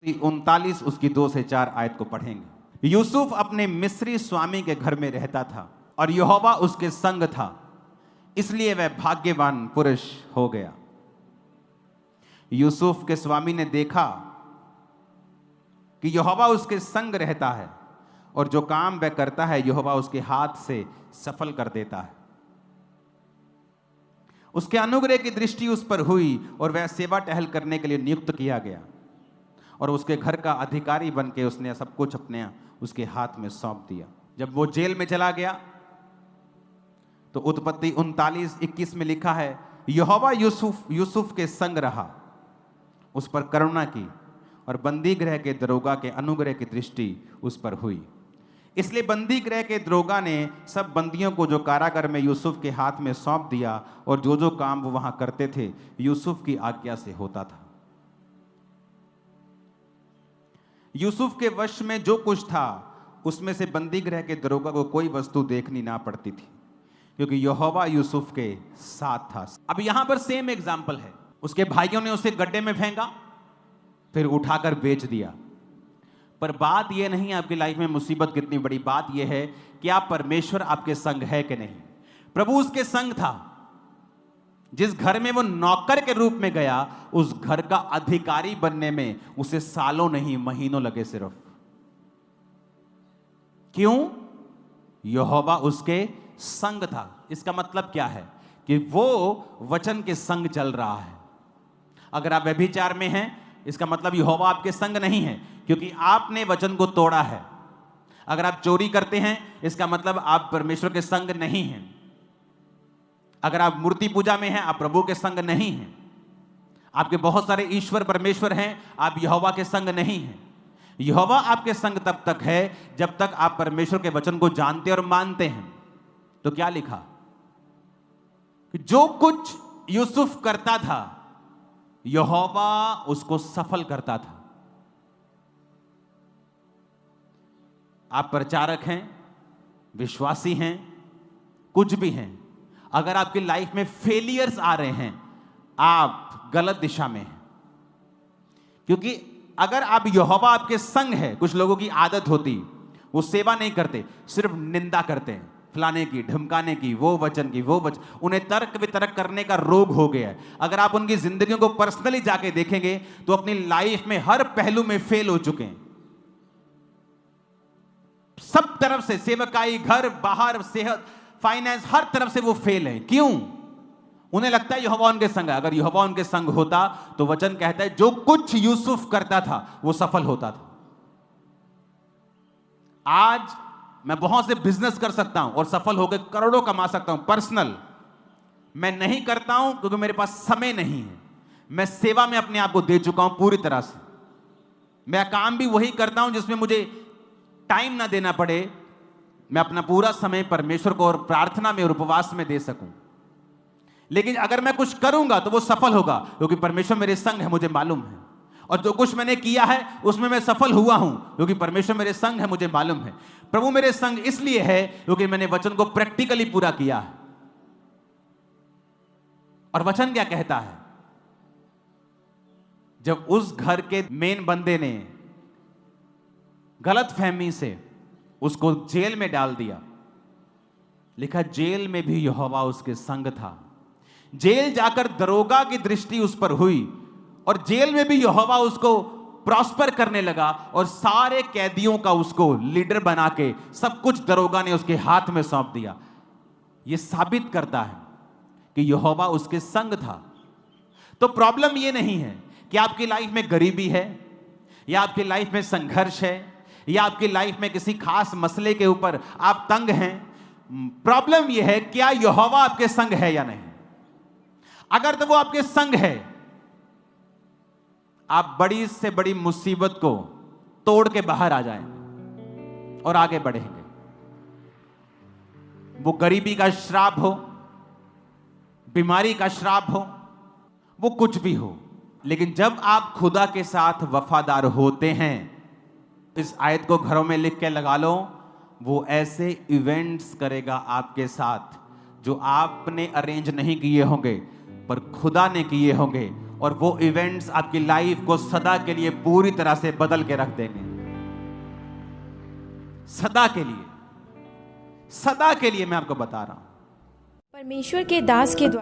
39 उसकी 2 से 4 आयत को पढ़ेंगे। यूसुफ अपने मिस्री स्वामी के घर में रहता था और यहोवा उसके संग था, इसलिए वह भाग्यवान पुरुष हो गया। यूसुफ के स्वामी ने देखा कि यहोवा उसके संग रहता है और जो काम वह करता है यहोवा उसके हाथ से सफल कर देता है। उसके अनुग्रह की दृष्टि उस पर हुई और वह सेवा टहल करने के लिए नियुक्त किया गया और उसके घर का अधिकारी बन के उसने सब कुछ अपने उसके हाथ में सौंप दिया। जब वो जेल में चला गया तो उत्पत्ति 39:21 में लिखा है, यहोवा यूसुफ के संग रहा, उस पर करुणा की और बंदी गृह के दरोगा के अनुग्रह की दृष्टि उस पर हुई। इसलिए बंदी गृह के दरोगा ने सब बंदियों को जो कारागार में यूसुफ के हाथ में सौंप दिया और जो जो काम वो वहां करते थे यूसुफ की आज्ञा से होता था। यूसुफ के वश में जो कुछ था उसमें से बंदी गृह के दरोगा को कोई वस्तु देखनी ना पड़ती थी, क्योंकि यहोवा यूसुफ के साथ था। अब यहां पर सेम एग्जाम्पल है। उसके भाइयों ने उसे गड्ढे में फेंका, फिर उठाकर बेच दिया। पर बात यह नहीं, आपकी लाइफ में मुसीबत कितनी बड़ी, बात यह है कि आप परमेश्वर आपके संग है कि नहीं। प्रभु उसके संग था। जिस घर में वो नौकर के रूप में गया उस घर का अधिकारी बनने में उसे सालों नहीं महीनों लगे सिर्फ। क्यों? यहोवा उसके संग था। इसका मतलब क्या है कि वो वचन के संग चल रहा है। अगर आप व्यभिचार में हैं इसका मतलब यहोवा आपके संग नहीं है, क्योंकि आपने वचन को तोड़ा है। अगर आप चोरी करते हैं इसका मतलब आप परमेश्वर के संग नहीं हैं। अगर आप मूर्ति पूजा में हैं आप प्रभु के संग नहीं हैं। आपके बहुत सारे ईश्वर परमेश्वर हैं, आप यहोवा के संग नहीं हैं। यहोवा आपके संग तब तक है जब तक आप परमेश्वर के वचन को जानते और मानते हैं। तो क्या लिखा कि जो कुछ यूसुफ करता था यहोवा उसको सफल करता था। आप प्रचारक हैं, विश्वासी हैं, कुछ भी हैं, अगर आपकी लाइफ में फेलियर्स आ रहे हैं आप गलत दिशा में हैं। क्योंकि अगर आप यहोवा आपके संग है, कुछ लोगों की आदत होती वो सेवा नहीं करते, सिर्फ निंदा करते हैं, फलाने की, ढमकाने की, वो वचन की, वो वचन, उन्हें तर्क वितर्क करने का रोग हो गया है। अगर आप उनकी जिंदगियों को पर्सनली जाके देखेंगे तो अपनी लाइफ में हर पहलू में फेल हो चुके हैं। सब तरफ से, सेवकाई, घर बाहर, सेहत, फाइनेंस, हर तरफ से वो फेल है। क्यों? उन्हें लगता है यहोवा उनके संग है। अगर यहोवा उनके संग होता तो वचन कहता है जो कुछ यूसुफ करता था वो सफल होता था। आज मैं बहुत से बिजनेस कर सकता हूं और सफल होकर करोड़ों कमा सकता हूं पर्सनल। मैं नहीं करता हूं क्योंकि मेरे पास समय नहीं है। मैं सेवा में अपने आप को दे चुका हूं पूरी तरह से। मैं काम भी वही करता हूं जिसमें मुझे टाइम ना देना पड़े। मैं अपना पूरा समय परमेश्वर को और प्रार्थना में और उपवास में दे सकूं। लेकिन अगर मैं कुछ करूंगा तो वो सफल होगा, क्योंकि परमेश्वर मेरे संग है, मुझे मालूम है। और जो कुछ मैंने किया है उसमें मैं सफल हुआ हूं, क्योंकि परमेश्वर मेरे संग है, मुझे मालूम है। प्रभु मेरे संग इसलिए है क्योंकि मैंने वचन को प्रैक्टिकली पूरा किया है। और वचन क्या कहता है? जब उस घर के मेन बंदे ने गलत फहमी से उसको जेल में डाल दिया, लिखा जेल में भी यहोवा उसके संग था। जेल जाकर दरोगा की दृष्टि उस पर हुई और जेल में भी यहोवा उसको प्रॉस्पर करने लगा और सारे कैदियों का उसको लीडर बना के सब कुछ दरोगा ने उसके हाथ में सौंप दिया। यह साबित करता है कि यहोवा उसके संग था। तो प्रॉब्लम यह नहीं है कि आपकी लाइफ में गरीबी है या आपकी लाइफ में संघर्ष है या आपकी लाइफ में किसी खास मसले के ऊपर आप तंग हैं। प्रॉब्लम यह है क्या यहोवा आपके संग है या नहीं। अगर तो वो आपके संग है आप बड़ी से बड़ी मुसीबत को तोड़ के बाहर आ जाएंगे और आगे बढ़ेंगे। वो गरीबी का श्राप हो, बीमारी का श्राप हो, वो कुछ भी हो, लेकिन जब आप खुदा के साथ वफादार होते हैं, इस आयत को घरों में लिख के लगा लो, वो ऐसे इवेंट्स करेगा आपके साथ जो आपने अरेंज नहीं किए होंगे पर खुदा ने किए होंगे। और वो इवेंट्स आपकी लाइफ को सदा के लिए पूरी तरह से बदल के रख देंगे। सदा के लिए मैं आपको बता रहा हूं। परमेश्वर के दास के द्वारा